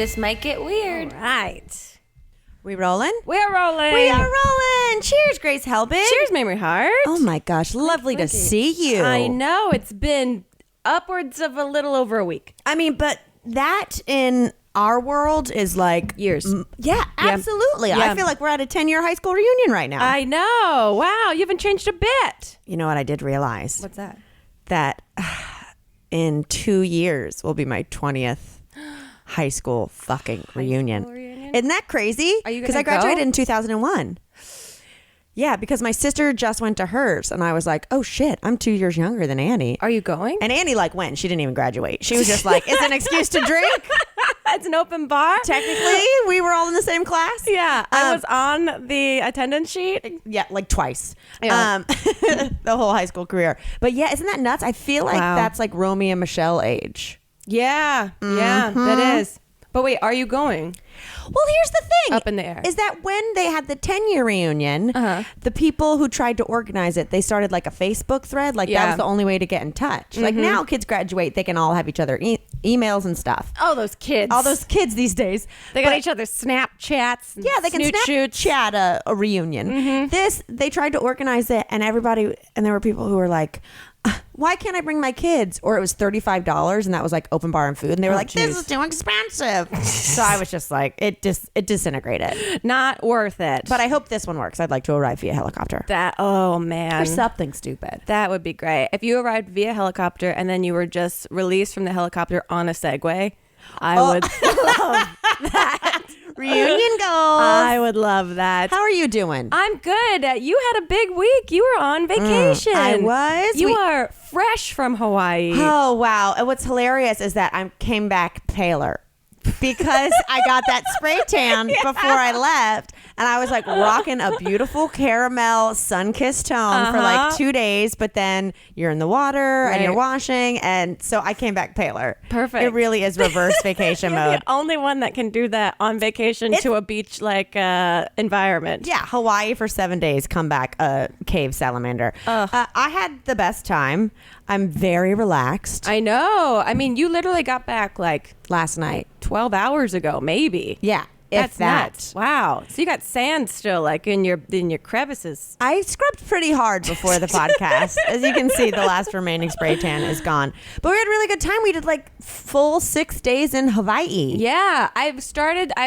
This might get weird. All right. We rolling? We're rolling. We are rolling. Cheers, Grace Helbig. Cheers, Mamrie Hart. Oh my gosh, lovely to see you. I know. It's been upwards of a little over a week. I mean, but that in our world is like Years. Yeah, absolutely. Yeah. I feel like we're at a 10-year high school reunion right now. I know. Wow. You haven't changed a bit. You know what I did realize? What's that? That in 2 years will be my 20th high school fucking reunion. reunion? Isn't that crazy? Are you Because gonna I graduated go? in 2001. Yeah, because my sister just went to hers, and I was like, "Oh shit, I'm 2 years younger than Annie." Are you going? And Annie went. She didn't even graduate. She was just like, "It's an excuse to drink." It's an open bar. Technically, we were all in the same class. Yeah, I was on the attendance sheet. Yeah, like twice. Yeah. The whole high school career. But yeah, isn't that nuts? I feel like Wow. that's like Romy and Michelle age. Yeah, yeah, that is. But wait, are you going? Well, here's the thing. Up in the air. Is that when they had the 10-year reunion, the people who tried to organize it, they started like a Facebook thread. Like that was the only way to get in touch. Like now kids graduate, they can all have each other emails and stuff. Oh, those kids. All those kids these days. They got each other's Snapchats. And Yeah, they can Snapchat a reunion. This, they tried to organize it, and there were people who were like, why can't I bring my kids? Or it was $35, and that was like open bar and food, and they were like, this is too expensive. So I was just like, it disintegrated. Not worth it. But I hope this one works. I'd like to arrive via helicopter oh man, or something stupid. that would be great. If you arrived via helicopter and then you were just released from the helicopter on a Segway, I would love that. Reunion goals. I would love that. How are you doing? I'm good. You had a big week. You were on vacation. I was. You are fresh from Hawaii. Oh, wow. And what's hilarious is that I came back paler because I got that spray tan before I left. And I was like rocking a beautiful caramel sun-kissed tone for like 2 days. But then you're in the water and you're washing. And so I came back paler. Perfect. It really is reverse vacation You're mode. the only one that can do that on vacation to a beach-like environment. Yeah, Hawaii for 7 days, come back a cave salamander. I had the best time. I'm very relaxed. I know. I mean, you literally got back like Last night. 12 hours ago, maybe. Yeah. That's If that. nuts. Wow. So you got sand still like in your crevices. I scrubbed pretty hard before the podcast. As you can see, the last remaining spray tan is gone. But we had a really good time. We did like full 6 days in Hawaii. Yeah, I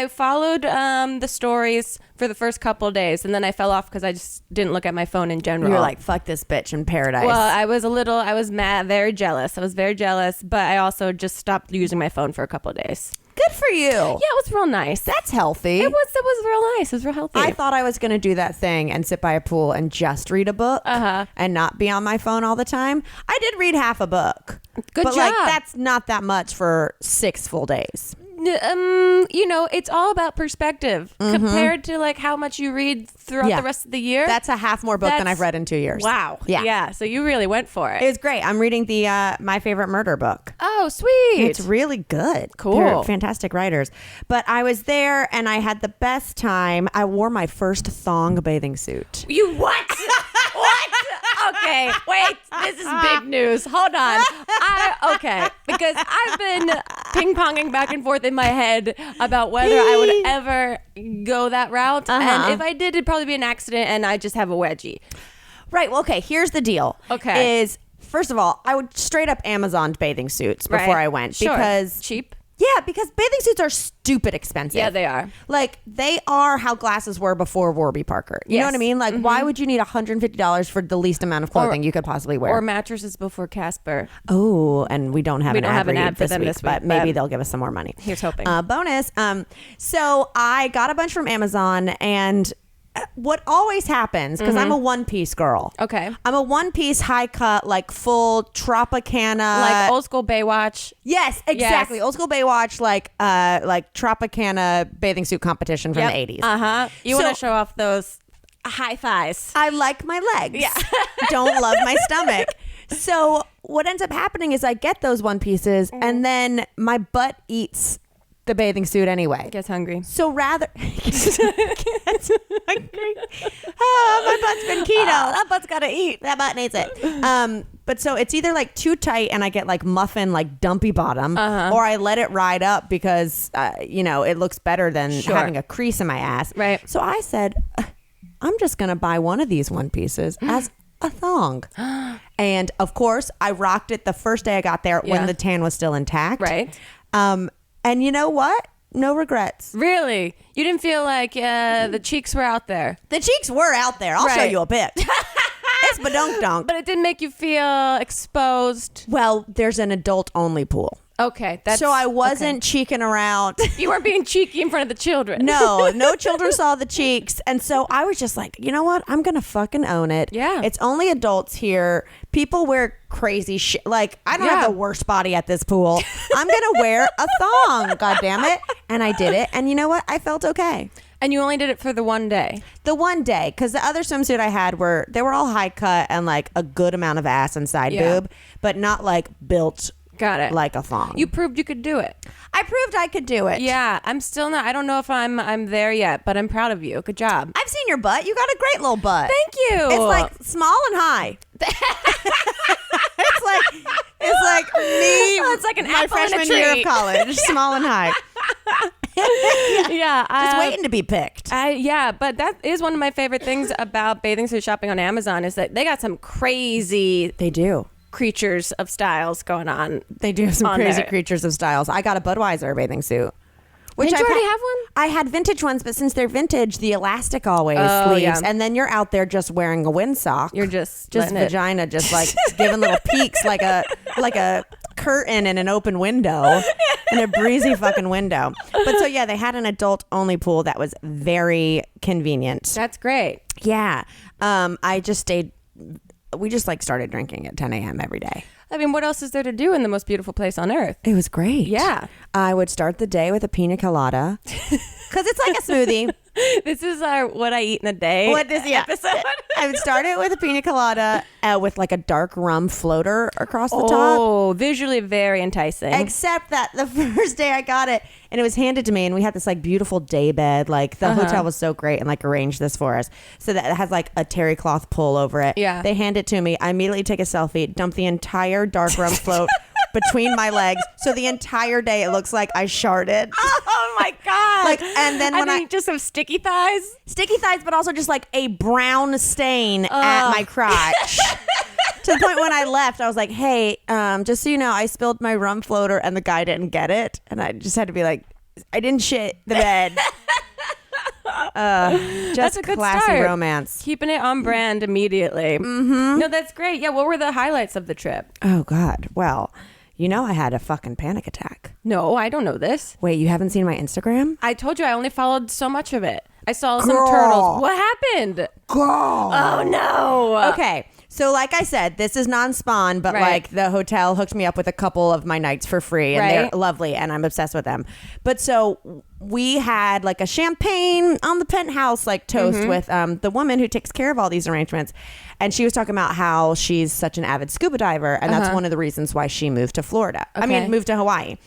followed the stories for the first couple of days, and then I fell off because I just didn't look at my phone in general. You were like, fuck this bitch in paradise. well, I was mad, very jealous. I was very jealous, but I also just stopped using my phone for a couple of days. good for you. Yeah, it was real nice. That's healthy. It was real nice. It was real healthy. I thought I was going to do that thing and sit by a pool and just read a book and not be on my phone all the time. I did read half a book. Good but job. like that's not that much for 6 full days. It's all about perspective compared to like how much you read throughout the rest of the year. That's a half more book than I've read in 2 years. Wow. Yeah. So you really went for it. It was great. I'm reading the My Favorite Murder book. Oh, sweet. It's really good. Cool. They're fantastic writers. But I was there and I had the best time. I wore my first thong bathing suit. You what? What? Okay, wait. This is big news. Hold on. Because I've been ping-ponging back and forth in my head about whether I would ever go that route. And if I did, it'd probably be an accident and I just have a wedgie. Right. Well, okay. Here's the deal. Okay. Is first of all, I would straight up Amazon bathing suits before I went because cheap. Yeah, because bathing suits are stupid expensive. Yeah, they are. Like, they are how glasses were before Warby Parker. You know what I mean? Like, why would you need $150 for the least amount of clothing you could possibly wear? Or mattresses before Casper. Oh, and we don't have an ad for this them week, this week, but maybe they'll give us some more money. Here's hoping. Bonus. So I got a bunch from Amazon, and what always happens, because I'm a one-piece girl. Okay. I'm a one-piece high-cut, like full Tropicana. Like old school Baywatch. Yes, exactly. Yes. Old school Baywatch, like Tropicana bathing suit competition from the 80s. You want to show off those high thighs. I like my legs. Yeah. Don't love my stomach. So what ends up happening is I get those one pieces and then my butt eats the bathing suit anyway. Gets hungry. So rather gets hungry. Oh, my butt's been keto. That butt's gotta eat. That butt needs it. But so it's either like too tight and I get like muffin, like dumpy bottom, or I let it ride up because, it looks better than having a crease in my ass. Right. So I said, I'm just going to buy one of these one pieces as a thong. And of course, I rocked it the first day I got there when the tan was still intact. Right. And you know what? No regrets. Really? You didn't feel like the cheeks were out there? The cheeks were out there. I'll show you a pic. It's badunk-donk. But it didn't make you feel exposed? Well, there's an adult-only pool. Okay. So I wasn't cheeking around. You weren't being cheeky in front of the children. No children saw the cheeks. And so I was just like, you know what? I'm going to fucking own it. Yeah. It's only adults here. People wear crazy shit. Like, I don't have the worst body at this pool. I'm going to wear a thong, God damn it. And I did it. And you know what? I felt okay. And you only did it for the one day? The one day, because the other swimsuit I had they were all high cut and like a good amount of ass and side boob, but not like built Got it. like a thong. You proved you could do it. I proved I could do it. Yeah, I'm still not. I don't know if I'm there yet, but I'm proud of you. Good job. I've seen your butt. You got a great little butt. Thank you. It's like small and high. it's like me. Oh, it's like an my apple in a freshman tree. year of college, small and high. Yeah, just waiting to be picked. But that is one of my favorite things about bathing suit shopping on Amazon is that they got some crazy. They do. Creatures of styles going on. They do have some crazy there. creatures of styles. I got a Budweiser bathing suit. Did you already have one? I had vintage ones, but since they're vintage, the elastic always leaves. Yeah. And then you're out there just wearing a windsock. You're just vagina, just like giving little peeks like a curtain in an open window, in a breezy fucking window. But so yeah, they had an adult only pool that was very convenient. That's great. Yeah. We just like started drinking at 10 a.m. every day. I mean, what else is there to do in the most beautiful place on earth? It was great. Yeah. I would start the day with a pina colada because it's like a smoothie. This is our what I eat in a day episode. I would start it with a pina colada with like a dark rum floater across the top. Oh, visually very enticing. Except that the first day I got it and it was handed to me and we had this like beautiful day bed. Like the hotel was so great and like arranged this for us. So that it has like a terry cloth pull over it. Yeah. They hand it to me. I immediately take a selfie, dump the entire dark rum float between my legs. So the entire day it looks like I sharted. Oh my God. And then when I just have sticky thighs, but also just like a brown stain at my crotch. To the point when I left, I was like, hey, just so you know, I spilled my rum floater and the guy didn't get it. And I just had to be like, I didn't shit the bed. Just that's a good classy start. Romance. Keeping it on brand immediately. Mm-hmm. No, that's great. Yeah, what were the highlights of the trip? Oh, God. Well, you know I had a fucking panic attack. No, I don't know this. Wait, you haven't seen my Instagram? I told you I only followed so much of it. I saw some turtles. What happened? Girl. Oh, no. Okay. So like I said, this is non-spawn, but like the hotel hooked me up with a couple of my nights for free and they're lovely and I'm obsessed with them. But so we had like a champagne on the penthouse like toast with the woman who takes care of all these arrangements. And she was talking about how she's such an avid scuba diver and that's one of the reasons why she moved to Florida. Okay. I mean, moved to Hawaii.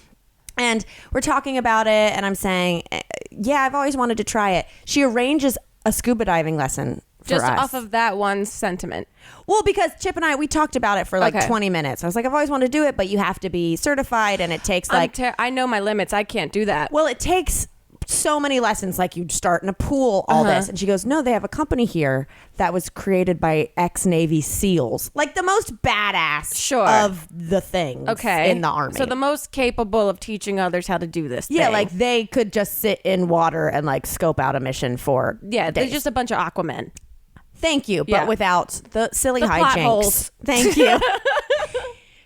And we're talking about it and I'm saying, yeah, I've always wanted to try it. She arranges a scuba diving lesson for just us. Off of that one sentiment. Well, because Chip and I, we talked about it for like 20 minutes. I was like, I've always wanted to do it, but you have to be certified and it takes like... I know my limits. I can't do that. Well, it takes so many lessons, like you'd start in a pool, all this. And she goes, no, they have a company here that was created by ex-Navy SEALs. Like the most badass of the things in the Army. So the most capable of teaching others how to do this thing. Yeah, thing. like they could just sit in water and like scope out a mission for days. They're just a bunch of Aquamen. Thank you, but without the silly the plot hijinks. Holes. Thank you.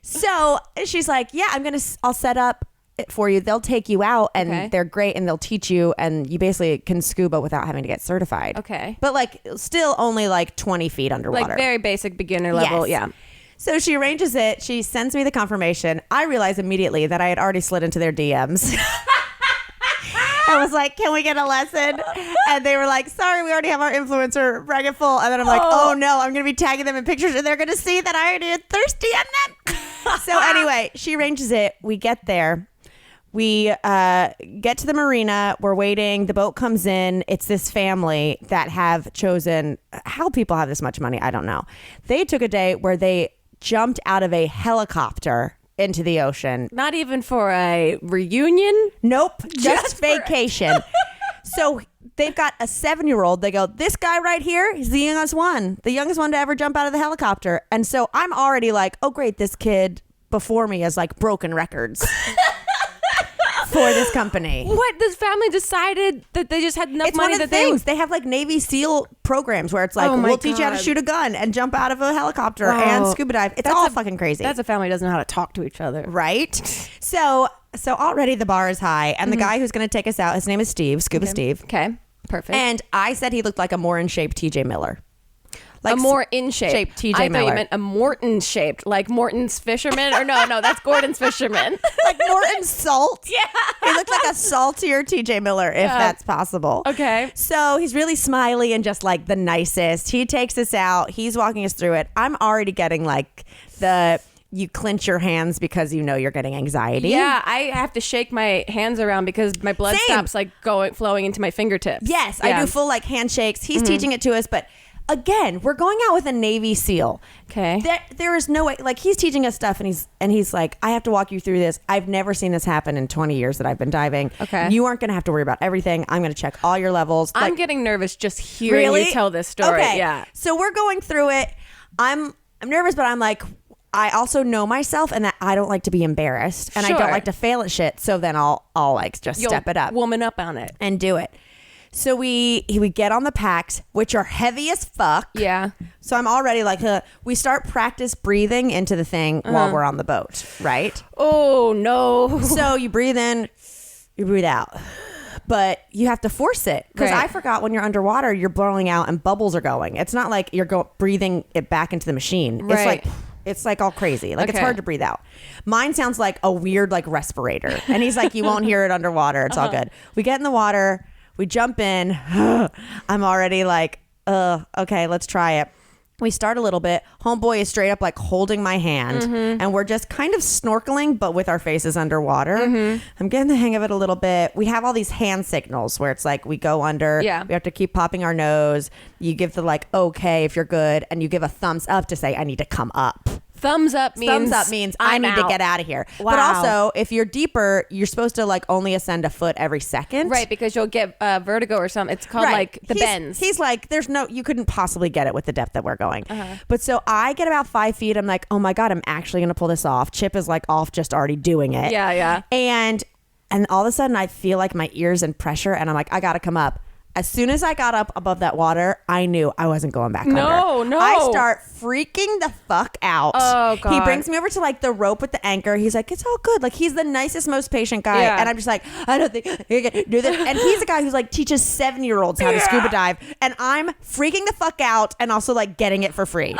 So she's like, yeah, I'll set up it for you. They'll take you out and they're great and they'll teach you and you basically can scuba without having to get certified. Okay. But like still only like 20 feet underwater. Like very basic beginner level. Yes. Yeah. So she arranges it. She sends me the confirmation. I realize immediately that I had already slid into their DMs. I was like, can we get a lesson? And they were like, sorry, we already have our influencer bracket full. And then I'm like, oh no, I'm going to be tagging them in pictures and they're going to see that I already am thirsty on them. So anyway, she arranges it. We get there. We get to the marina. We're waiting. The boat comes in. It's this family that have chosen how people have this much money. I don't know. They took a day where they jumped out of a helicopter into the ocean. Not even for a reunion? Nope. Just vacation. So they've got a 7-year-old. They go, this guy right here, he's the youngest one to ever jump out of the helicopter. And so I'm already like, oh, great. This kid before me has like broken records. For this company. What? This family decided that they just had enough it's money one of that the things. They have like Navy SEAL programs where it's like, we'll teach you how to shoot a gun and jump out of a helicopter and scuba dive. It's all fucking crazy. That's a family that doesn't know how to talk to each other. Right? So already the bar is high. And the guy who's going to take us out, his name is Steve, Scuba Steve. Okay. Perfect. And I said he looked like a more in shape TJ Miller. Like a more in shape TJ I Miller. thought you meant a Morton shaped, like Morton's Fisherman. Or no, that's Gordon's Fisherman. Like Morton Salt. Yeah. He looked like a saltier TJ Miller, if that's possible. Okay. So he's really smiley and just like the nicest. He takes us out. He's walking us through it. I'm already getting like you clench your hands because you know you're getting anxiety. Yeah, I have to shake my hands around because my blood stops like flowing into my fingertips. Yes, Yeah. I do full like handshakes. He's teaching it to us, but again, we're going out with a Navy SEAL. Okay. There is no way. Like he's teaching us stuff, and he's like, I have to walk you through this. I've never seen this happen in 20 years that I've been diving. Okay. You aren't going to have to worry about everything. I'm going to check all your levels. I'm getting nervous just hearing you tell this story. Okay. Yeah. So we're going through it. I'm nervous, but I'm like, I also know myself and that I don't like to be embarrassed and I don't like to fail at shit. So then I'll like just step it up. Woman up on it. And do it. So we get on the packs, which are heavy as fuck. Yeah. So I'm already like, we start practice breathing into the thing while we're on the boat, right? Oh, no. So you breathe in, you breathe out. But you have to force it. Because Right. I forgot when you're underwater, you're blowing out and bubbles are going. It's not like you're breathing it back into the machine. Right. It's like all crazy. Like it's Okay. hard to breathe out. Mine sounds like a weird like respirator. And he's like, you won't hear it underwater. It's all good. We get in the water. We jump in. I'm already like, okay, let's try it. We start a little bit. Homeboy is straight up like holding my hand and we're just kind of snorkeling, but with our faces underwater. I'm getting the hang of it a little bit. We have all these hand signals where it's like we go under. Yeah. We have to keep popping our nose. You give the like, okay, if you're good. And you give a thumbs up to say, I need to come up. Thumbs up means I I'm need to out. get out of here. Wow. But also, if you're deeper, you're supposed to like only ascend a foot every second. Right, because you'll get vertigo or something. It's called like the bends. He's like, you couldn't possibly get it with the depth that we're going. But so I get about 5 feet. I'm like, oh my God, I'm actually going to pull this off. Chip is like off just already doing it. Yeah. And all of a sudden I feel like my ears in pressure and I'm like, I got to come up. As soon as I got up above that water, I knew I wasn't going back under. No. I start freaking the fuck out. Oh, God. He brings me over to like the rope with the anchor. He's like, it's all good. Like he's the nicest, most patient guy. Yeah. And I'm just like, I don't think you can do this. And he's a guy who's like teaches 7-year-olds how to scuba dive. And I'm freaking the fuck out and also like getting it for free.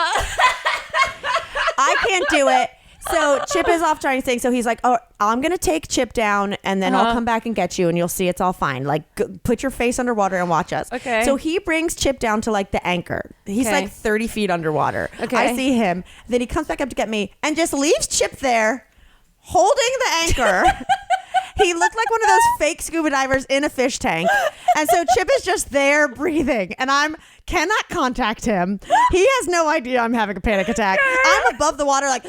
I can't do it. So Chip is off trying to sing. So he's like, oh, I'm going to take Chip down and then I'll come back and get you and you'll see it's all fine. Like put your face underwater and watch us. Okay. So he brings Chip down to like the anchor. He's Okay. like 30 feet underwater. Okay. I see him. Then he comes back up to get me and just leaves Chip there holding the anchor. He looked like one of those fake scuba divers in a fish tank. And so Chip is just there breathing and cannot contact him. He has no idea I'm having a panic attack. I'm above the water like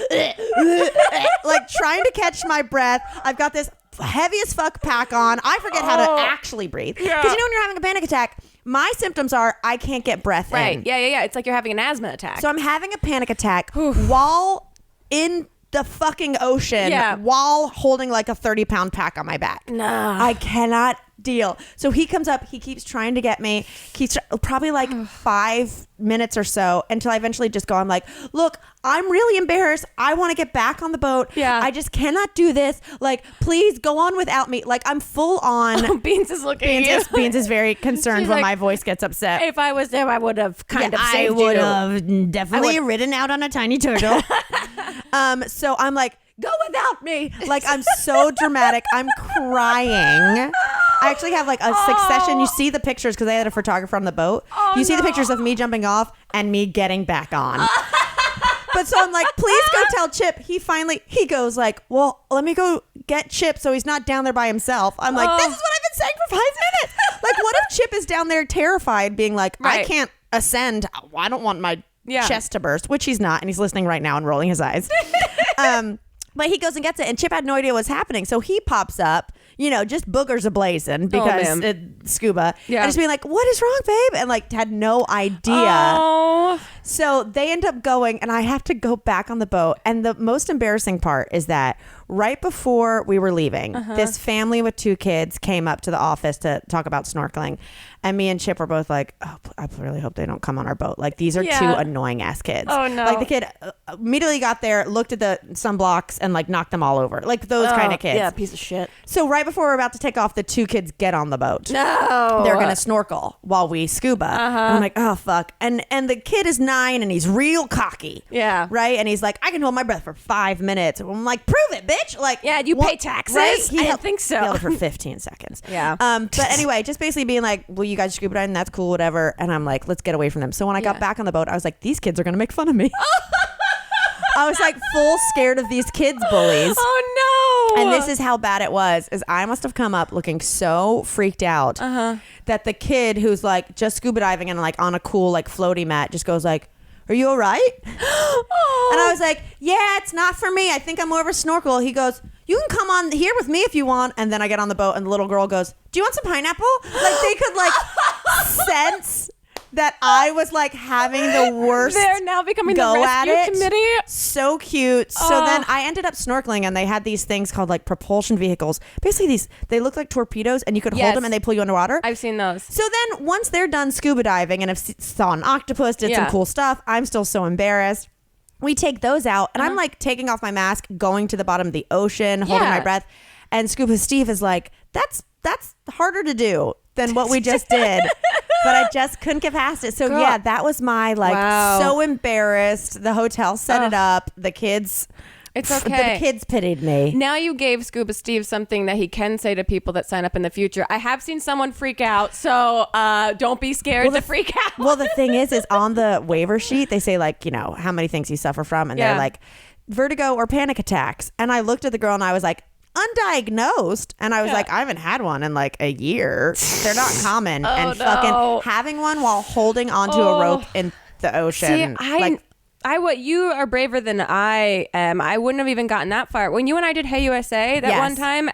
trying to catch my breath. I've got this heavy as fuck pack on. I forget how to actually breathe. Because you know when you're having a panic attack, my symptoms are I can't get breath Right. in. Yeah. It's like you're having an asthma attack. So I'm having a panic attack while in the fucking ocean while holding like a 30-pound pack on my back. Nah. I cannot deal. So he comes up, he keeps trying to get me, probably like 5 minutes or so until I eventually just go, I'm like, look, I'm really embarrassed. I want to get back on the boat. Yeah. I just cannot do this. Like, please go on without me. Like, I'm full on. Beans is looking at you. Beans is very concerned She's when like, my voice gets upset. If I was there, I would have kind of saved I would you. have definitely ridden out on a tiny turtle. So I'm like, go without me. Like, I'm so dramatic. I'm crying. I actually have like a succession. You see the pictures because I had a photographer on the boat. You see the pictures of me jumping off and me getting back on. But But so I'm like, please go tell Chip. He goes like, well, let me go get Chip so he's not down there by himself. I'm like, this is what I've been saying for 5 minutes. Like, what if Chip is down there terrified, being like, I can't ascend. I don't want my chest to burst, which he's not. And he's listening right now and rolling his eyes. But he goes and gets it, and Chip had no idea what's happening. So he pops up, just boogers ablazing because scuba. Yeah. And just being like, what is wrong, babe? And like had no idea. Oh. So they end up going, and I have to go back on the boat. And the most embarrassing part is that right before we were leaving, this family with 2 kids came up to the office to talk about snorkeling. And me and Chip were both like, oh, I really hope they don't come on our boat. Like, these are 2 annoying ass kids. Oh, no. Like, the kid immediately got there, looked at the sunblocks, and like knocked them all over. Like, those kind of kids. Yeah, piece of shit. So right before we're about to take off, the 2 kids get on the boat. No. They're going to snorkel while we scuba. And I'm like, oh, fuck. And the kid is 9 and he's real cocky. Yeah. Right? And he's like, I can hold my breath for 5 minutes. I'm like, prove it, bitch. Like, yeah, you pay taxes? Right? I don't think so. He held it for 15 seconds. Yeah. But anyway, just basically being like, well, you guys scuba diving, that's cool, whatever. And I'm like, let's get away from them. So when I got back on the boat, I was like, these kids are going to make fun of me. I was like full scared of these kids bullies. Oh no. And this is how bad it was, is I must have come up looking so freaked out that the kid who's like just scuba diving and like on a cool like floaty mat just goes like, are you all right? And I was like, yeah, it's not for me. I think I'm more of a snorkel. He goes, you can come on here with me if you want. And then I get on the boat and the little girl goes, do you want some pineapple? Like they could like sense that I was like having the worst. They're now becoming the rescue committee. So cute. So then I ended up snorkeling, and they had these things called like propulsion vehicles. Basically, they look like torpedoes, and you could hold them, and they pull you underwater. I've seen those. So then once they're done scuba diving and have saw an octopus, did some cool stuff, I'm still so embarrassed. We take those out, and I'm like taking off my mask, going to the bottom of the ocean, holding my breath, and Scuba Steve is like, that's harder to do than what we just did. But I just couldn't get past it. So yeah, that was my so embarrassed. The hotel set it up. The kids, it's okay. The kids pitied me. Now you gave Scuba Steve something that he can say to people that sign up in the future. I have seen someone freak out, so don't be scared to freak out. Well, the thing is on the waiver sheet, they say like, how many things you suffer from. And they're like vertigo or panic attacks. And I looked at the girl and I was like, undiagnosed, and I was like, I haven't had one in like a year. They're not common. Fucking having one while holding onto a rope in the ocean. See, you are braver than I am. I wouldn't have even gotten that far. When you and I did Hey USA that one time,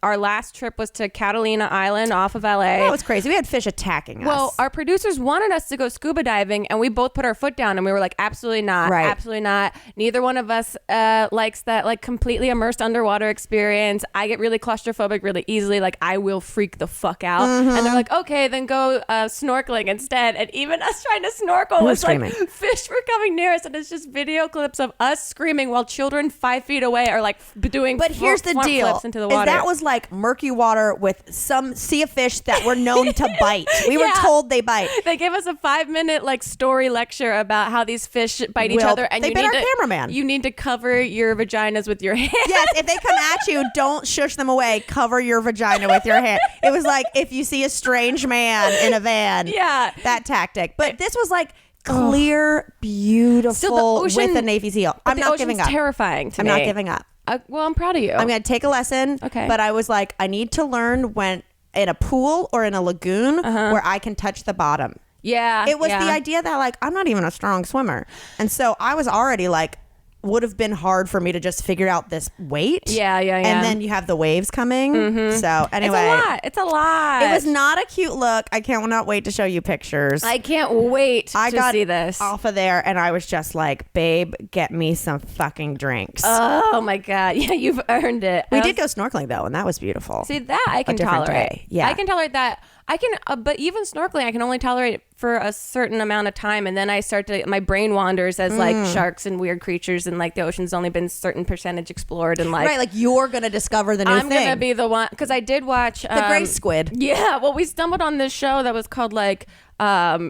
our last trip was to Catalina Island off of LA. That was crazy. We had fish attacking us. Well, our producers wanted us to go scuba diving, and we both put our foot down, and we were like, absolutely not. Right. Absolutely not. Neither one of us likes that like completely immersed underwater experience. I get really claustrophobic really easily. Like I will freak the fuck out. And they're like, okay, then go snorkeling instead. And even us trying to snorkel was like fish were coming near. And it's just video clips of us screaming while children 5 feet away are like doing here's the deal flips into the water. That was like murky water with some sea of fish that were known to bite. We were told they bite. They gave us a 5-minute like story lecture about how these fish bite each other, and they bit our cameraman. You need to cover your vaginas with your hand. Yes, if they come at you, don't shush them away. Cover your vagina with your hand. It was like if you see a strange man in a van. Yeah, that tactic. But this was like clear, beautiful with a Navy SEAL. I'm not giving up. Terrifying to me. I'm not giving up. Well, I'm proud of you. I'm going to take a lesson. Okay. But I was like, I need to learn when in a pool or in a lagoon where I can touch the bottom. Yeah. It was the idea that like, I'm not even a strong swimmer. And so I was already like, would have been hard for me to just figure out this weight. Yeah. And then you have the waves coming. So anyway. It's a lot. It was not a cute look. I cannot wait to show you pictures. I can't wait to see this. Off of there and I was just like, babe, get me some fucking drinks. Oh my God. Yeah, you've earned it. We did go snorkeling though, and that was beautiful. See, that I can tolerate. Day. Yeah. I can tolerate that. I can, but even snorkeling, I can only tolerate it for a certain amount of time. And then I start to, my brain wanders as like sharks and weird creatures and like the ocean's only been certain percentage explored and like. Right, like you're going to discover the new thing. I'm going to be the one, because I did watch. The gray squid. Yeah, well, we stumbled on this show that was called like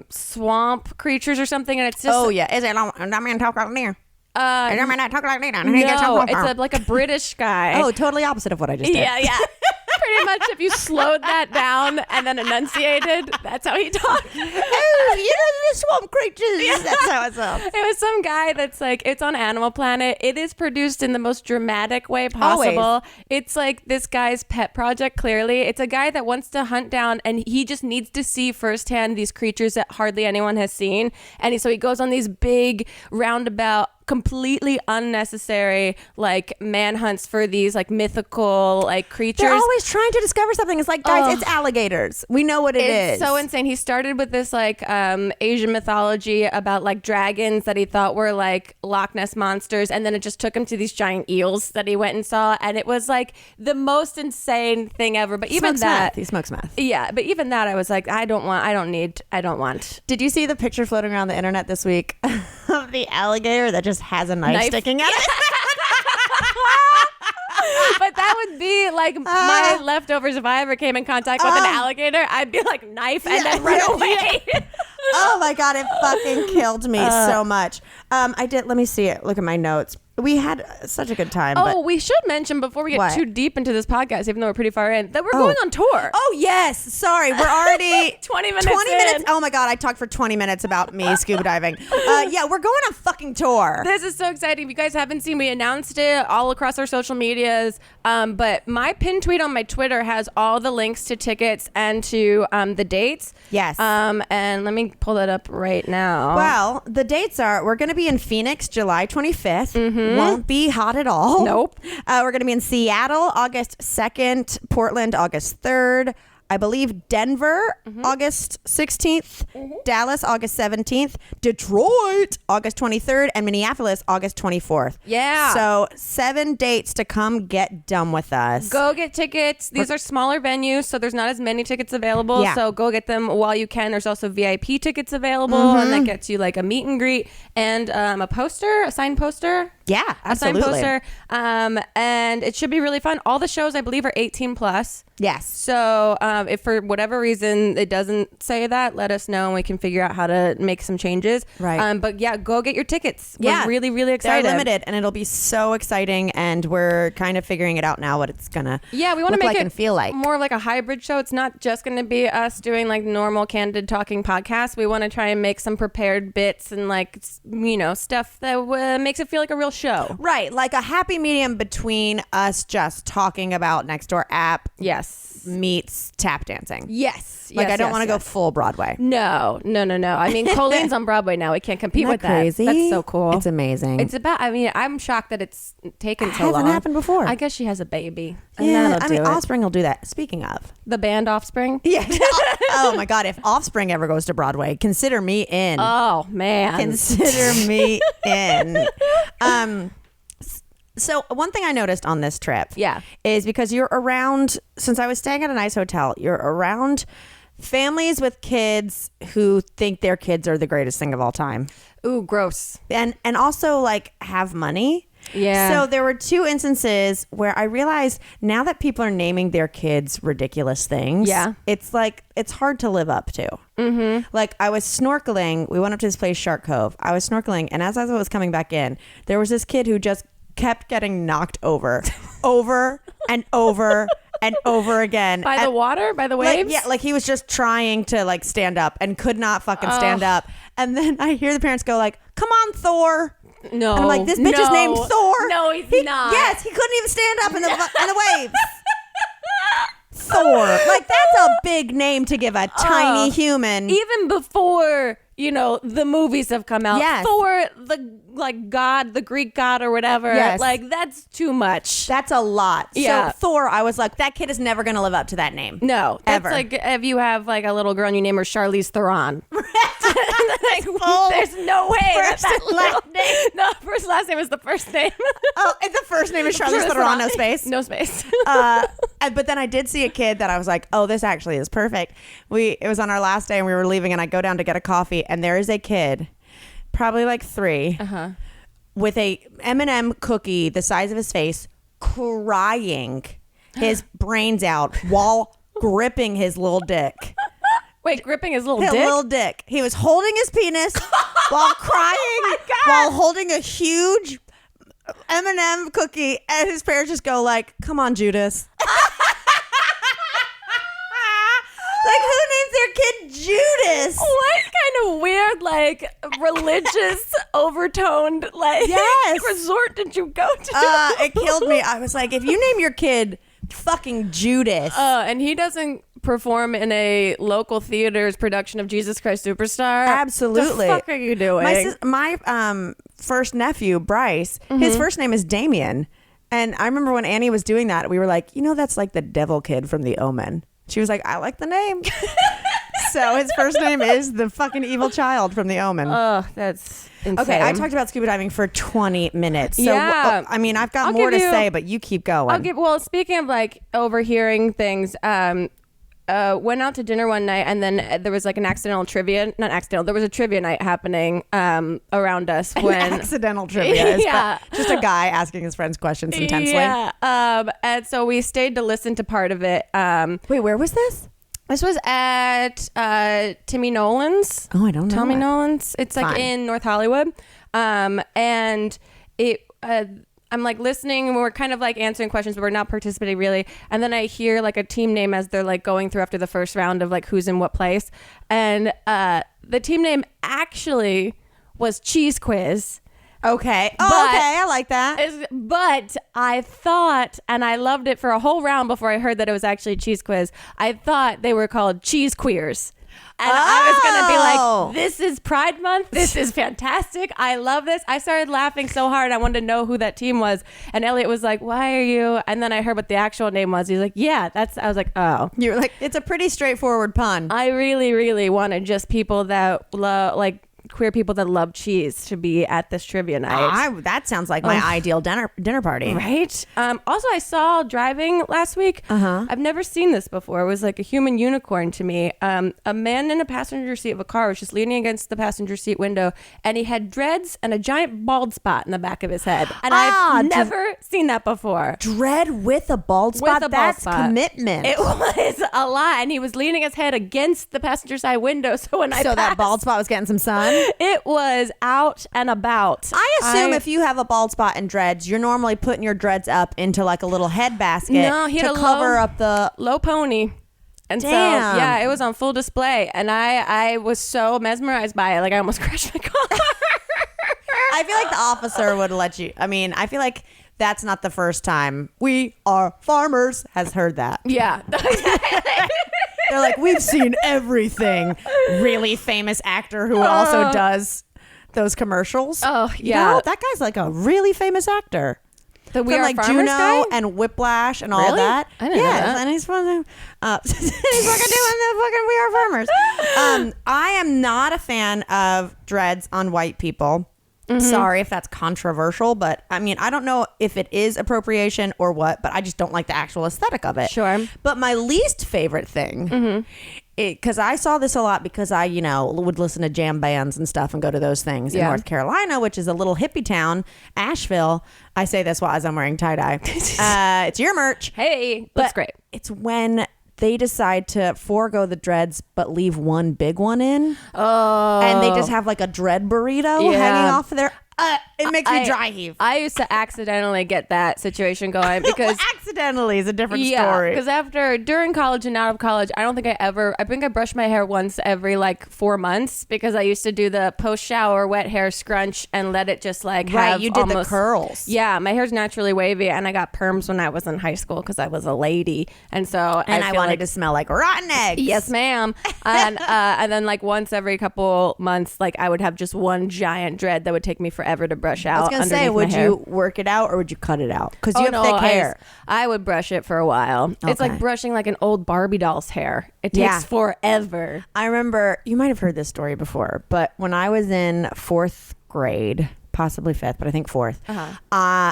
Swamp Creatures or something. And it's just. Oh, yeah. Is it that man talk like near? No, it's like a British guy. Oh, totally opposite of what I just did. Yeah. Pretty much, if you slowed that down and then enunciated, that's how he talked. The swamp creatures. That's how it sounds. It was some guy that's like, it's on Animal Planet. It is produced in the most dramatic way possible. Always. It's like this guy's pet project, clearly. It's a guy that wants to hunt down, and he just needs to see firsthand these creatures that hardly anyone has seen. And so he goes on these big roundabout, completely unnecessary like manhunts for these like mythical like creatures. They're always trying to discover something. It's like, guys, it's alligators. We know what It's so insane. He started with this like Asian mythology about like dragons that he thought were like Loch Ness monsters, and then it just took him to these giant eels that he went and saw, and it was like the most insane thing ever. But even he smokes meth. Yeah, but even that I was like, I don't want. Did you see the picture floating around the internet this week of the alligator that just has a knife sticking out of it? But that would be like my leftovers if I ever came in contact with an alligator. I'd be like, knife and then run away. Oh my God, it fucking killed me so much. Let me see it. Look at my notes. We had such a good time. Oh, we should mention before we get too deep into this podcast, even though we're pretty far in, that we're going on tour. Oh, yes. Sorry. We're already 20 minutes in. Oh my God. I talked for 20 minutes about me scuba diving. Yeah, we're going on fucking tour. This is so exciting. If you guys haven't seen, we announced it all across our social medias. But my pinned tweet on my Twitter has all the links to tickets and to the dates. Yes. And let me pull that up right now. Well, the dates are, we're going to be in Phoenix, July 25th. Won't be hot at all. Nope. We're going to be in Seattle, August 2nd, Portland, August 3rd. I believe Denver, August 16th, Dallas, August 17th, Detroit, August 23rd, and Minneapolis, August 24th. Yeah. So 7 dates to come get done with us. Go get tickets. These are smaller venues, so there's not as many tickets available. Yeah. So go get them while you can. There's also VIP tickets available, and that gets you like a meet and greet and a signed poster. Yeah, absolutely. A signed poster. And it should be really fun. All the shows, I believe, are 18 plus. Yes. So if for whatever reason it doesn't say that, let us know and we can figure out how to make some changes. Right. But yeah, go get your tickets. Yeah. We're really, really excited. They're limited, and it'll be so exciting, and we're kind of figuring it out now what it's going to we want to make like it and feel like. more of like a hybrid show. It's not just going to be us doing like normal candid talking podcasts. We want to try and make some prepared bits and like, stuff that makes it feel like a real show. Right. Like a happy medium between us just talking about Nextdoor app. Yes. Meets tap dancing. Yes. Like I don't want to go full Broadway. No. I mean, Colleen's on Broadway now. We can't compete with crazy? that. That's so cool. It's amazing. It's about, I'm shocked that it's taken so long. Hasn't happened before. I guess she has a baby. And Yeah, that'll do it. Offspring will do that. Speaking of. The band Offspring? Yeah. Oh my God. If Offspring ever goes to Broadway, consider me in. Oh, man. Consider me in. So one thing I noticed on this trip is because you're around, since I was staying at a nice hotel, you're around families with kids who think their kids are the greatest thing of all time. Ooh, gross. And also like have money. Yeah. So there were 2 instances where I realized now that people are naming their kids ridiculous things. Yeah. It's like, it's hard to live up to. Mm-hmm. Like I was snorkeling. We went up to this place, Shark Cove. I was snorkeling. And as I was coming back in, there was this kid who just kept getting knocked over and over and over again. By the water? By the waves? Like he was just trying to like stand up and could not fucking stand up. And then I hear the parents go like, "Come on, Thor." No. And I'm like, this bitch is named Thor. No, he's not. Yes, he couldn't even stand up in the waves. Thor. Like that's a big name to give a tiny human. Even before, the movies have come out. Yes. Thor, the Greek god or whatever. Yes. Like that's too much. That's a lot. Yeah. So Thor, I was like, that kid is never going to live up to that name. No. That's Ever. like if you have like a little girl and you name her Charlize Theron. There's no way First that and last name. No, first last name is the first name. Oh, and the first name is Charlize Theron, no space. No space. But then I did see a kid that I was like, oh, this actually is perfect. It was on our last day and we were leaving, and I go down to get a coffee, and there is a kid, probably like 3, with a M&M cookie the size of his face, crying his brains out while gripping his little dick. Wait, gripping his little His dick? little dick. He was holding his penis while crying, while holding a huge M&M cookie, and his parents just go like, "Come on, Judas." Judas. What kind of weird, like, religious overtoned, like, Yes. resort did you go to? It killed me. I was like, if you name your kid fucking Judas. And he doesn't perform in a local theater's production of Jesus Christ Superstar. Absolutely. The fuck are you doing? My first nephew, Bryce, his first name is Damien. And I remember when Annie was doing that, we were like, that's like the devil kid from The Omen. She was like, I like the name. So his first name is the fucking evil child from The Omen. Oh, that's insane. Okay, I talked about scuba diving for 20 minutes. So, Yeah. I mean, I've got more to say, but you keep going. Well, speaking of like overhearing things, went out to dinner one night and then there was like an accidental trivia, not accidental, there was a trivia night happening around us when accidental trivia is Yeah. just a guy asking his friends questions intensely. Yeah. And so we stayed to listen to part of it. Wait, where was this? This was at Timmy Nolan's. Oh, I don't know. Tommy it. Nolan's. It's like Fine. in North Hollywood. And it I'm like listening and we're kind of like answering questions, but we're not participating really. And then I hear like a team name as they're like going through after the first round of like who's in what place. And the team name actually was Cheese Quiz. Okay. Oh, But- okay. I like that. But I thought, and I loved it for a whole round before I heard that it was actually Cheese Quiz, I thought they were called Cheese Queers. And I was going to be like, this is Pride Month. This is fantastic. I love this. I started laughing so hard. I wanted to know who that team was. And Elliot was like, why are you? And then I heard what the actual name was. He's like, yeah, I was like, oh. You were like, it's a pretty straightforward pun. I really, really wanted just people that like queer people that love cheese to be at this trivia night. That sounds like my ideal dinner party. Right. Also, I saw driving last week. I've never seen this before. It was like a human unicorn to me. A man in a passenger seat of a car was just leaning against the passenger seat window, and he had dreads and a giant bald spot in the back of his head. And I've never seen that before. Dread with a bald spot? That's commitment. It was a lot. And he was leaning his head against the passenger side window. So when I that passed, bald spot was getting some sun? it was out and about. I assume if you have a bald spot and dreads, you're normally putting your dreads up into like a little head basket he had to a cover up the low pony. And Damn. so, yeah, it was on full display. And I was so mesmerized by it. Like, I almost crashed my car. I feel like the officer would let you. I mean, I feel like that's not the first time We Are Farmers has heard that. Yeah. They're like, we've seen everything. Really famous actor who also does those commercials. Oh, yeah. That guy's like a really famous actor. The We From Are like Farmers Juno guy? and Whiplash and all Really? that. I didn't know that. And he's from he's fucking doing the fucking We Are Farmers. I am not a fan of dreads on white people. Sorry if that's controversial, but I mean, I don't know if it is appropriation or what, but I just don't like the actual aesthetic of it. Sure. But my least favorite thing, because I saw this a lot because I, would listen to jam bands and stuff and go to those things in North Carolina, which is a little hippie town, Asheville. I say this while as I'm wearing tie-dye. It's your merch. Hey, that's great. It's when they decide to forego the dreads but leave one big one in. Oh. And they just have like a dread burrito hanging off of their... it makes me dry heave. I used to accidentally get that situation going because... accidentally is a different story. Because during college and out of college, I think I brushed my hair once every like 4 months because I used to do the post-shower wet hair scrunch and let it just like have you did almost, the curls. Yeah, my hair's naturally wavy and I got perms when I was in high school because I was a lady. And so I wanted to smell like rotten eggs. Yes, ma'am. And then like once every couple months, like I would have just one giant dread that would take me forever to brush out. I was going to say, would you work it out or would you cut it out? Because you have thick hair. I would brush it for a while. It's like brushing like an old Barbie doll's hair. It takes forever. I remember, you might have heard this story before, but when I was in 4th grade, possibly 5th, but I think 4th,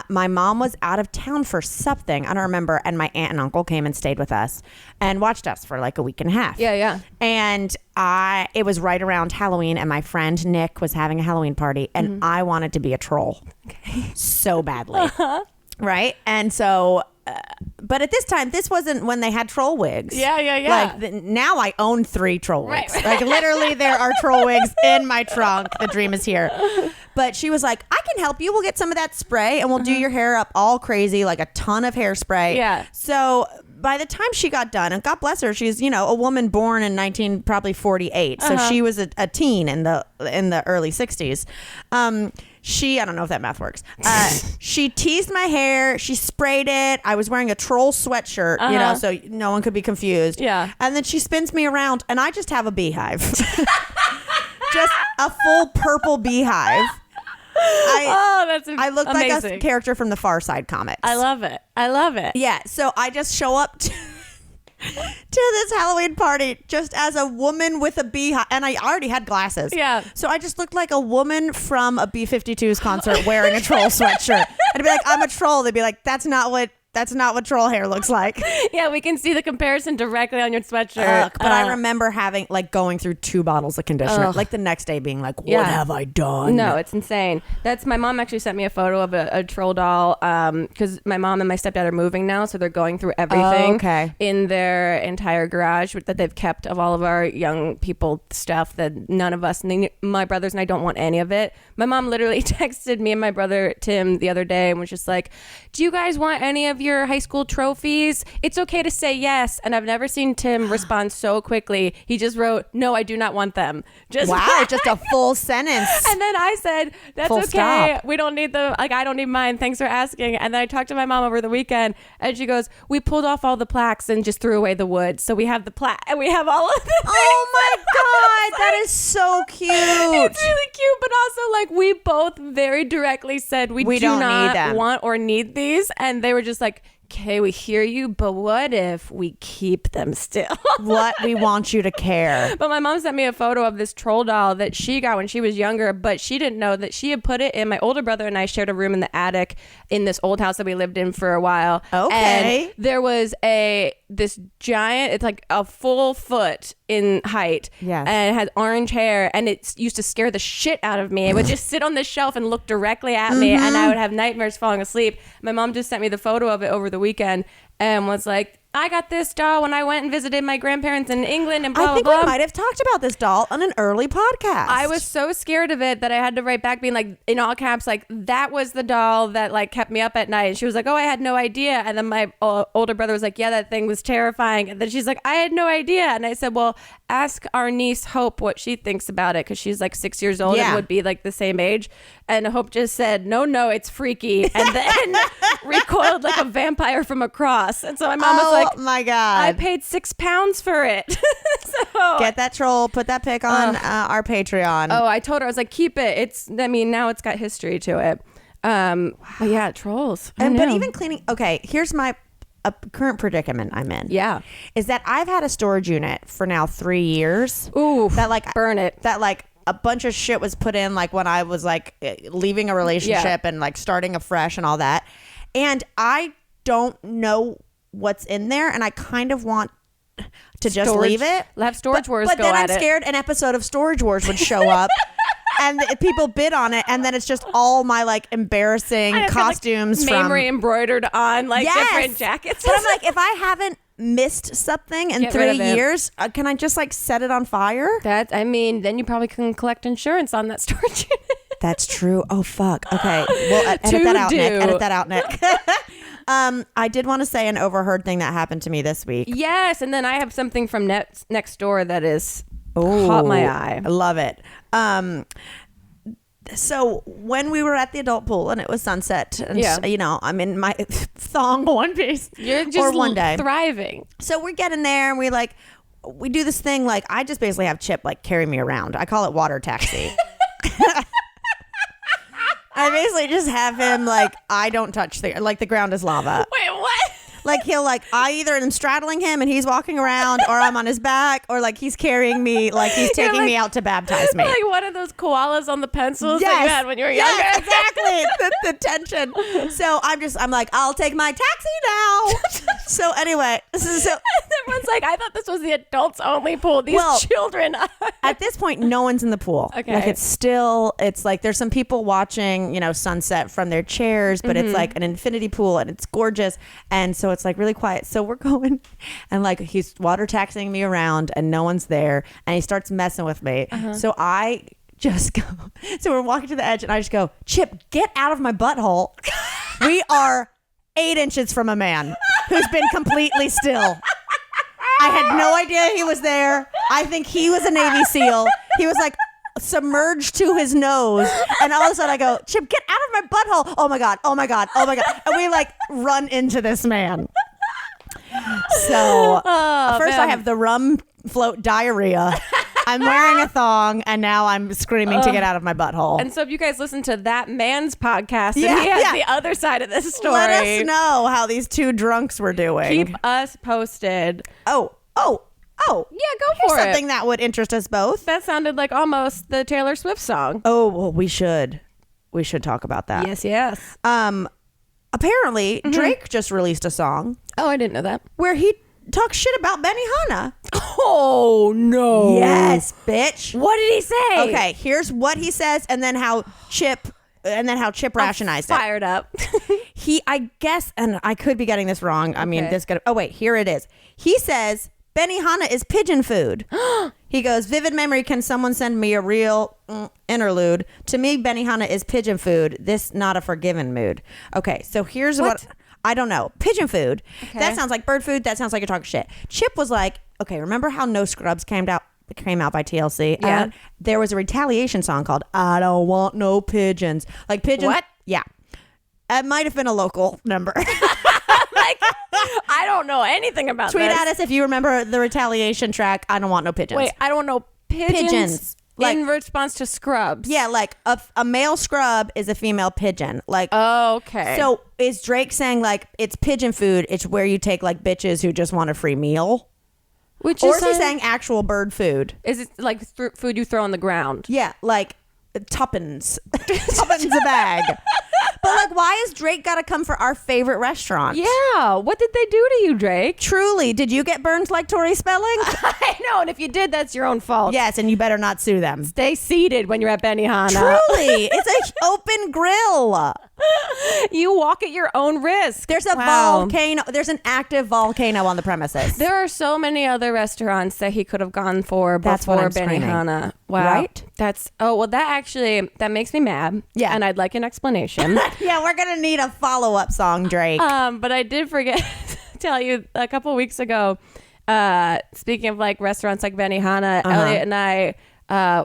my mom was out of town for something. I don't remember. And my aunt and uncle came and stayed with us and watched us for like a week and a half. Yeah. And it was right around Halloween and my friend Nick was having a Halloween party and I wanted to be a troll so badly. Right. And so, but at this time, this wasn't when they had troll wigs. Yeah. Like now I own 3 troll wigs. Right. Like literally there are troll wigs in my trunk. The dream is here. But she was like, I can help you. We'll get some of that spray and we'll do your hair up all crazy, like a ton of hairspray. Yeah. So by the time she got done, and God bless her, she's, a woman born in 1948. So she was a teen in the early 60s. I don't know if that math works. She teased my hair. She sprayed it. I was wearing a troll sweatshirt, so no one could be confused. Yeah. And then she spins me around, and I just have a beehive. Just a full purple beehive. I look amazing. like a character from the Far Side comics. I love it. Yeah. So I just show up to this Halloween party just as a woman with a beehive, and I already had glasses. Yeah. So I just looked like a woman from a B-52s concert wearing a troll sweatshirt. I'd be like, I'm a troll. They'd be like, that's not what troll hair looks like. Yeah, we can see the comparison directly on your sweatshirt. But I remember going through 2 bottles of conditioner, like the next day being like, what have I done? No, it's insane. My mom actually sent me a photo of a troll doll because my mom and my stepdad are moving now, so they're going through everything in their entire garage that they've kept of all of our young people stuff that none of us, my brothers and I, don't want any of it. My mom literally texted me and my brother Tim the other day and was just like, do you guys want any of your high school trophies? It's okay to say yes. And I've never seen Tim respond so quickly. He just wrote, no, I do not want them. Just a full sentence. And then I said, that's full okay. Stop. We don't need them. Like, I don't need mine. Thanks for asking. And then I talked to my mom over the weekend and she goes, we pulled off all the plaques and just threw away the wood. So we have the plaque and we have all of the Oh my God. That is so cute. It's really cute, but also like we both very directly said we do don't not need them. want or need these. And they were just like, okay, we hear you, but what if we keep them still? What? We want you to care. But my mom sent me a photo of this troll doll that she got when she was younger, but she didn't know that she had put it in. My older brother and I shared a room in the attic in this old house that we lived in for a while. Okay. And there was this giant, it's like a full foot in height. Yes. And it had orange hair, and it used to scare the shit out of me. It would just sit on the shelf and look directly at me, and I would have nightmares falling asleep. My mom just sent me the photo of it over the weekend and was like, I got this doll when I went and visited my grandparents in England and blah, I think blah, we blah. might have talked about this doll on an early podcast. I was so scared of it that I had to write back being like, in all caps, like, that was the doll that like kept me up at night. And she was like, oh, I had no idea. And then my older brother was like, yeah, that thing was terrifying. And then she's like, I had no idea. And I said, well, ask our niece Hope what she thinks about it, because she's like 6 years old and would be like the same age. And Hope just said, no, it's freaky. And then recoiled like a vampire from a cross. And so my mom was like, oh my God. I paid £6 for it. So get that troll, put that pic on our Patreon. Oh, I told her, I was like, keep it. Now it's got history to it. But yeah, trolls. But even cleaning. Okay, here's my current predicament I'm in. Yeah. Is that I've had a storage unit for now 3 years. Ooh, that like burn it. That like a bunch of shit was put in like when I was like leaving a relationship and like starting afresh and all that. And I don't know what's in there, and I kind of want to just leave it. Have Storage Wars but go then at I'm it. scared an episode of Storage Wars would show up and people bid on it, and then it's just all my like embarrassing costumes from Mamrie embroidered on like different jackets. But I'm like, if I haven't missed something in 3 years, can I just like set it on fire? Then you probably can collect insurance on that storage unit. That's true. Oh fuck. Okay, well, edit that out, Nick. Edit that out, Nick. I did want to say an overheard thing that happened to me this week. Yes, and then I have something from next door that is caught my eye. I love it. So when we were at the adult pool and it was sunset, and I'm in my thong one piece. You're just one day thriving. So we're getting there, and we do this thing like I just basically have Chip like carry me around. I call it water taxi. I basically just have him like, I don't touch the ground is lava. Wait, what? Like he'll like, I either am straddling him and he's walking around, or I'm on his back, or like he's carrying me, like he's taking me out to baptize me. Like one of those koalas on the pencils that you had when you were younger. Yes, exactly. the tension. So I'm like, I'll take my taxi now. So anyway, everyone's like, I thought this was the adults only pool. These children. At this point, no one's in the pool. Okay. Like it's like there's some people watching, sunset from their chairs, but it's like an infinity pool and it's gorgeous. And so it's like really quiet. So we're going, and like he's water taxiing me around and no one's there, and he starts messing with me. So I just go. So we're walking to the edge and I just go, Chip, get out of my butthole. We are 8 inches from a man who's been completely still. I had no idea he was there. I think he was a Navy SEAL. He was like submerged to his nose. And all of a sudden I go, Chip, get out of my butthole. Oh my God. Oh my God. Oh my God. And we like run into this man. So first I have the rum float diarrhea. I'm wearing a thong and now I'm screaming to get out of my butthole. And so if you guys listen to that man's podcast, and he has the other side of this story. Let us know how these 2 drunks were doing. Keep us posted. Oh. Yeah, go Here's for it. something that would interest us both. That sounded like almost the Taylor Swift song. Oh, well, we should talk about that. Yes. Apparently, Drake just released a song Oh, I didn't know that. where he talks shit about Benihana. Oh, no. Yes, bitch. What did he say? Okay, here's what he says, and then how Chip rationized it. Fired up. I guess, and I could be getting this wrong. I mean, Okay. oh wait, here it is. He says Benihana is pigeon food. He goes, vivid memory. Can someone send me a real interlude? To me, Benihana is pigeon food. This not a forgiven mood. Okay, so here's what I don't know. Pigeon food. Okay. That sounds like bird food. That sounds like you're talking shit. Chip was like, okay, remember how No Scrubs came out by TLC? Yeah. There was a retaliation song called I Don't Want No Pigeons. Like pigeons. What? Yeah. It might have been a local number. Like, I don't know anything about Tweet this. at us if you remember the retaliation track, I Don't Want No Pigeons. Wait, I don't know. Pigeons. Like, in response to Scrubs. yeah, like a male scrub is a female pigeon. Like, Oh, okay. so is Drake saying like it's pigeon food? It's where you take like bitches who just want a free meal, Which or is is he saying actual bird food? Is it like food you throw on the ground? Yeah, like tuppence, tuppence a bag. But like, why has Drake got to come for our favorite restaurant? Yeah. What did they do to you, Drake? Truly, did you get burned like Tori Spelling? I know, and if you did, that's your own fault. Yes, and you better not sue them. Stay seated when you're at Benihana. Truly, it's an open grill. You walk at your own risk. There's a volcano. There's an active volcano on the premises. There are so many other restaurants that he could have gone for That's what before I'm screaming. Benihana. Wow. Right? That makes me mad. Yeah. And I'd like an explanation. Yeah, we're gonna need a follow-up song, Drake. But I did forget to tell you a couple weeks ago, speaking of like restaurants like Benihana, Elliot and I,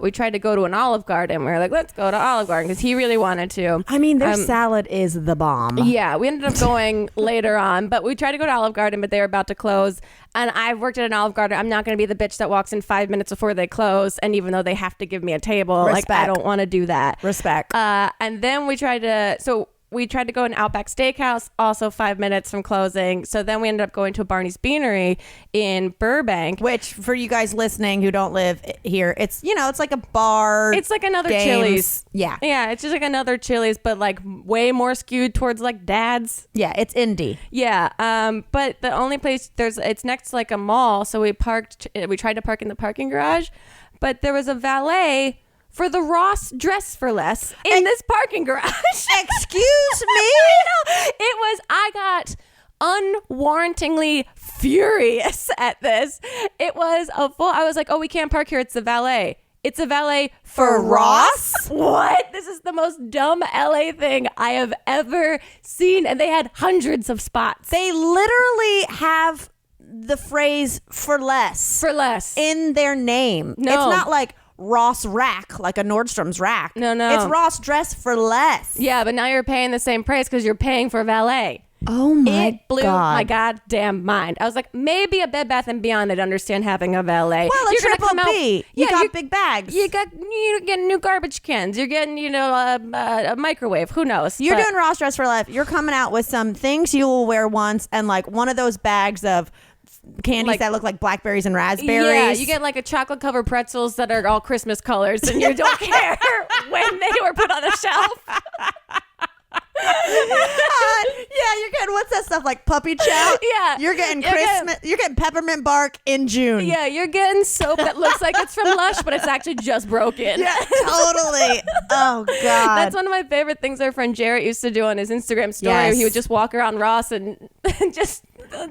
we tried to go to an Olive Garden. We were like, let's go to Olive Garden because he really wanted to. I mean, their salad is the bomb. Yeah, we ended up going later on, but we tried to go to Olive Garden, but they were about to close. And I've worked at an Olive Garden. I'm not going to be the bitch that walks in 5 minutes before they close. And even though they have to give me a table, like I don't want to do that. Respect. And then we tried to go in Outback Steakhouse, also 5 minutes from closing. So then we ended up going to a Barney's Beanery in Burbank. Which, for you guys listening who don't live here, it's like a bar. It's like another games. Chili's. Yeah. Yeah, it's just like another Chili's, but like way more skewed towards like dads. Yeah, it's indie. Yeah. But the only place it's next to like a mall. So we tried to park in the parking garage, but there was a valet for the Ross Dress for Less in this parking garage. Excuse me? I got unwarrantingly furious at this. It was I was like, oh, we can't park here. It's a valet. It's a valet for Ross? What? This is the most dumb LA thing I have ever seen. And they had hundreds of spots. They literally have the phrase for less. For less. In their name. No. It's not like Ross Rack, like a Nordstrom's rack. No. It's Ross Dress for Less. Yeah, but now you're paying the same price because you're paying for valet. Oh my It blew God. my goddamn mind. I was like, maybe a Bed Bath & Beyond I'd understand having a valet. Well, a You're gonna triple come out- B. You got big bags. You're getting new garbage cans. You're getting, a microwave. Who knows? You're But- doing Ross Dress for Less. You're coming out with some things you will wear once and like one of those bags of candies that look like blackberries and raspberries. Yeah, you get like a chocolate covered pretzels that are all Christmas colors and you don't care when they were put on the shelf. Yeah, you're getting what's that stuff like puppy chow? Yeah. You're getting Christmas. You're getting peppermint bark in June. Yeah, you're getting soap that looks like it's from Lush, but it's actually just broken. Yeah, totally. Oh God. That's one of my favorite things our friend Jarrett used to do on his Instagram story. Yes. He would just walk around Ross and just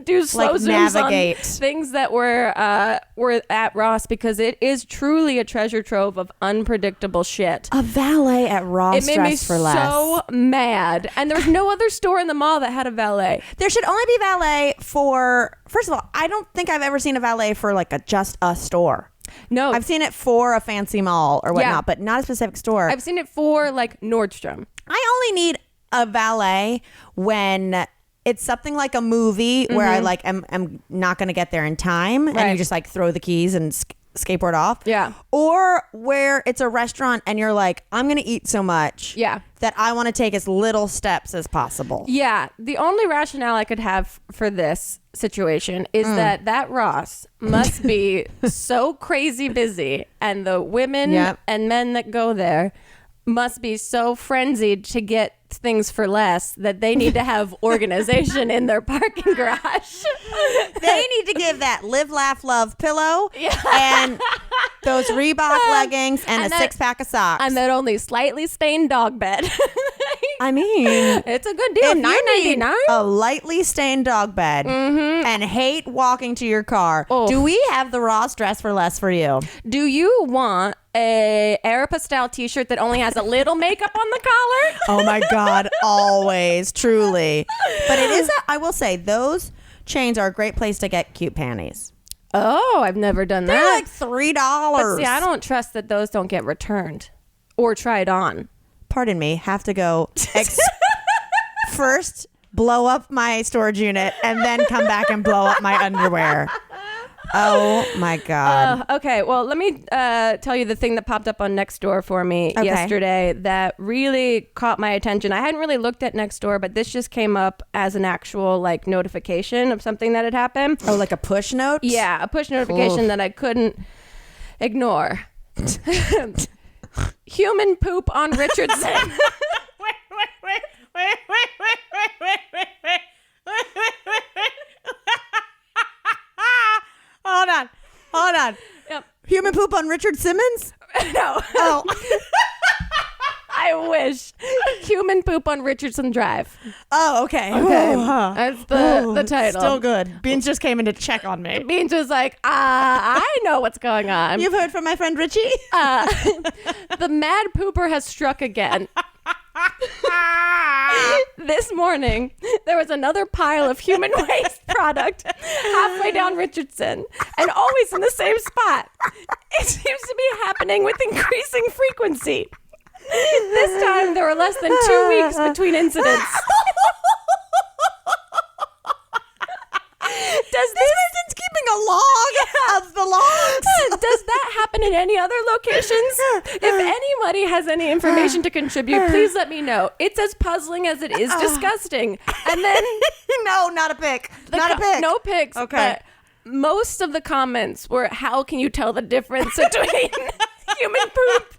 do slow Like, zooms navigate. on things that were at Ross, because it is truly a treasure trove of unpredictable shit. A valet at Ross It made me dressed for less. so mad. And there was no other store in the mall that had a valet. There should only be valet for, first of all, I don't think I've ever seen a valet for like just a store. No. I've seen it for a fancy mall or whatnot, Yeah. but not a specific store. I've seen it for like Nordstrom. I only need a valet when it's something like a movie where I like am not going to get there in time, and Right. you just like throw the keys and skateboard off. Yeah. Or where it's a restaurant and you're like, I'm going to eat so much Yeah. that I want to take as little steps as possible. Yeah. The only rationale I could have for this situation is that Ross must be so crazy busy, and the women Yep. and men that go there must be so frenzied to get things for less that they need to have organization in their parking garage. They need to give that live, laugh, love pillow and those Reebok leggings and a that- 6-pack of socks. And that only slightly stained dog bed. I mean, It's a good deal. if you need $9.99. a lightly stained dog bed and hate walking to your car, Oh. do we have the Ross dress for less for you? Do you want a Aeropostale t-shirt that only has a little makeup on the collar? Oh my God, always, truly. But it is, I will say, those chains are a great place to get cute panties. Oh, I've never done They're that. like $3. But see, I don't trust that those don't get returned or tried on. Pardon me, have to go first blow up my storage unit and then come back and blow up my underwear. Oh my God. Okay, well, let me tell you the thing that popped up on Nextdoor for me Okay. yesterday that really caught my attention. I hadn't really looked at Nextdoor, but this just came up as an actual like notification of something that had happened. Oh, like a push note? Yeah, a push notification that I couldn't ignore. Human poop on Richardson. Hold on. Yep. Human poop on Richard Simmons? No. Oh. I wish. Human poop on Richardson Drive. Oh, okay. Okay. Ooh, huh. That's the title. Still good. Beans just came in to check on me. Beans was like, I know what's going on. You've heard from my friend Richie? The mad pooper has struck again. This morning, there was another pile of human waste product halfway down Richardson, and always in the same spot. It seems to be happening with increasing frequency. This time, there were less than 2 weeks between incidents. Does This person's keeping a log of the logs. Does that happen in any other locations? If anybody has any information to contribute, please let me know. It's as puzzling as it is disgusting. And then No, not a pic. Not a pic. No pics. Okay. But most of the comments were, how can you tell the difference between human poop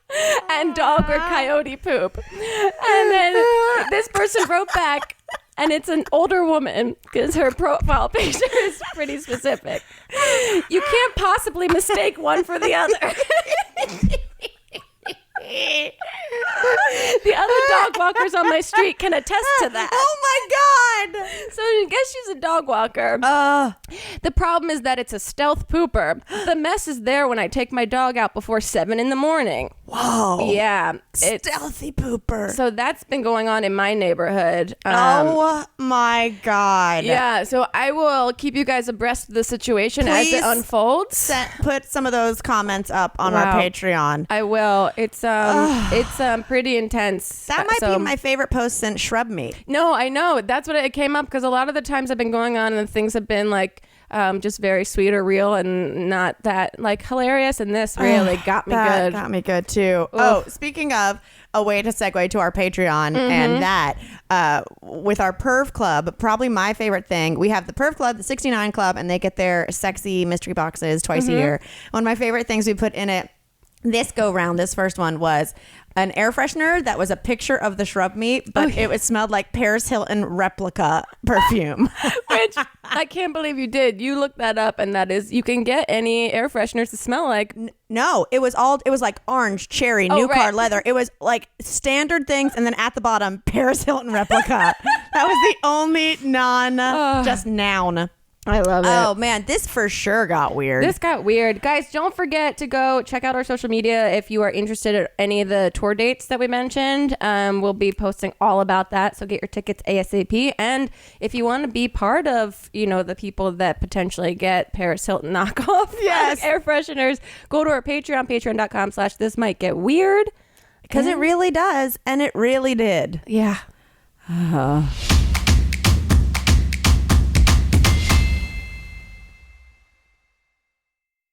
and dog or coyote poop? And then this person wrote back, and it's an older woman because her profile picture is pretty specific. You can't possibly mistake one for the other. The other dog walkers on my street can attest to that. Oh my God. So I guess she's a dog walker. The problem is that it's a stealth pooper. The mess is there when I take my dog out before 7 a.m. Whoa. Yeah. Stealthy pooper. So that's been going on in my neighborhood. Oh my God. Yeah, so I will keep you guys abreast of the situation as Please it unfolds. Put some of those comments up on our Wow. Patreon. I will. It's pretty intense. That might So- be my favorite post since Shrub Meat. No, I know. That's what it came up because a lot of the times I've been going on and things have been like just very sweet or real and not that like hilarious. And this really got me That good. got me good too. Oh, speaking of a way to segue to our Patreon and that with our Perv Club, probably my favorite thing. We have the Perv Club, the 69 Club, and they get their sexy mystery boxes twice a year. One of my favorite things we put in it This go round, this first one was an air freshener that was a picture of the shrub meat, but it smelled like Paris Hilton replica perfume. Which I can't believe you did. You looked that up, and that is, you can get any air fresheners to smell like. No, it was like orange, cherry, new car leather. It was like standard things, and then at the bottom, Paris Hilton replica. That was the only just noun. I love it. Oh man, this for sure got weird. This got weird. Guys, don't forget to go check out our social media if you are interested in any of the tour dates that we mentioned. We'll be posting all about that, so get your tickets ASAP. And if you want to be part of, the people that potentially get Paris Hilton knockoff air fresheners, go to our Patreon, patreon.com/thismightgetweird. Because it really does, and it really did. Yeah.